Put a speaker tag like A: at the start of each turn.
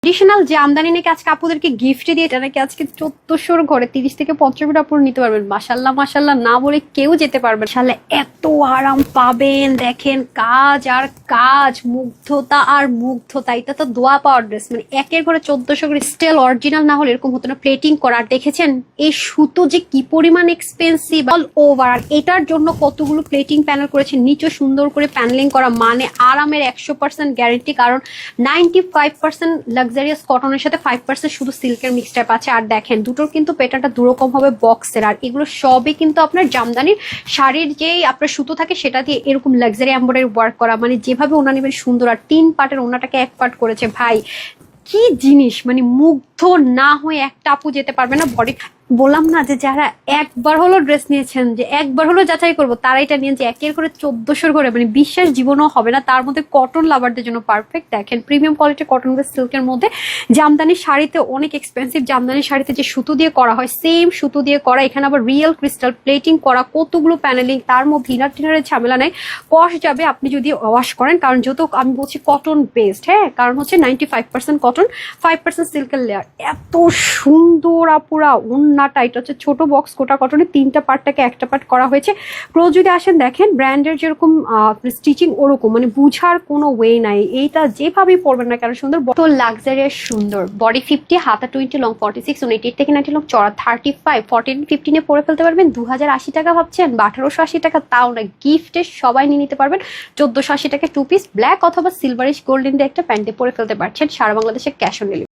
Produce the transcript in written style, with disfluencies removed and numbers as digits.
A: Traditional যে আমদানি নাকি আজকে আপুদেরকে গিফট দিয়ে, এটা নাকি আজকে 1400 ঘরে 30 থেকে 50 মিনিট আপুর নিতে পারবেন। মাশাল্লাহ মাশাল্লাহ না বলে কেউ যেতে পারবেন। মাশাল্লাহ এত আরাম পাবেন, দেখেন কাজ আর কাজ, মুগ্ধতা আর মুগ্ধতা। এটা তো দোয়া পাওয়ার ড্রেস, মানে একের ঘরে 1400 করে স্টেল অরিজিনাল না হলে এরকম হতো না। প্লেটিং করা, দেখেছেন এই সুতো যে কি পরিমাণ এক্সপেন্সিভ অল ওভার। আর এটার জন্য কতগুলো প্লেটিং প্যানেল করেছে, নিচে সুন্দর করে প্যানেলিং করা, মানে আরামের 100% গ্যারেন্টি। কারণ 95% লাক্সারিয়াস কটনের সাথে 5% শুধু সিল্কের মিক্সটাইপ আছে। আর দেখেন দুটোর কিন্তু প্যাটার্নটা দুরকম হবে বক্সের। আর এগুলো সবই কিন্তু আপনার জামদানির শাড়ির যেই আপনার সুতো থাকে সেটা দিয়ে এরকম লাক্সারি এমব্রয়ডারি ওয়ার্ক করা, মানে যেভাবে ওনা নেবেন সুন্দর। আর 3 পার্টের ওনাটাকে 1 পার্ট করেছে ভাই, কি জিনিস, মানে মুগ্ধ না হয়ে একটা আপু যেতে পারবে না। বডি বললাম না যে যারা একবার হলো ড্রেস নিয়েছেন, যে একবার হলো যাচাই করবো, তারা এটা নিয়ে যে একের করে 1400 করে, মানে বিশ্বাস জীবনও হবে না। তার মধ্যে কটন লাভারদের জন্য পারফেক্ট। দেখেন প্রিমিয়াম কোয়ালিটির কটন বেস সিল্কের মধ্যে জামদানি শাড়িতে, অনেক এক্সপেন্সিভ জামদানি শাড়িতে যে সুতো দিয়ে করা হয় সেম সুতো দিয়ে করা। এখানে আবার রিয়েল ক্রিস্টাল প্লেটিং করা, কতগুলো প্যানেলিং, তার মধ্যে ইনার টিনারের ঝামেলা নেই। কস্ট যাবে আপনি যদি ওয়াশ করেন, কারণ যত আমি বলছি কটন বেসড, হ্যাঁ, কারণ হচ্ছে 95% কটন 5% সিল্কের লেয়ার। এত সুন্দর আপুরা ওন্নাটা, এটা হচ্ছে ছোট বক্স কোটা কটনে 3টা পার্টটাকে একটা পার্ট করা হয়েছে। ক্লোজ যদি আসেন দেখেন ব্র্যান্ডের যেরকম স্টিচিং ওরকম, মানে বুঝার কোনো ওয়ে নাই। এইটা যেভাবেই পরবেন না কেন সুন্দর, তো লাক্সারিয়াস সুন্দর। বডি 50, হাতা 20, লং 46, 88 থেকে 90, লং চড়া 35, 14, 15 পরে ফেলতে পারবেন। 2080 টাকা ভাবছেন বা 1880 টাকা, তাও না, গিফটে সবাই নিয়ে নিতে পারবেন। 1480 টাকা 2 পিস ব্ল্যাক অথবা সিলভারিশ গোল্ডেন দিয়ে একটা প্যান্টে পরে ফেলতে পারছেন। সারা বাংলাদেশে ক্যাশ অন ডেলিভারি।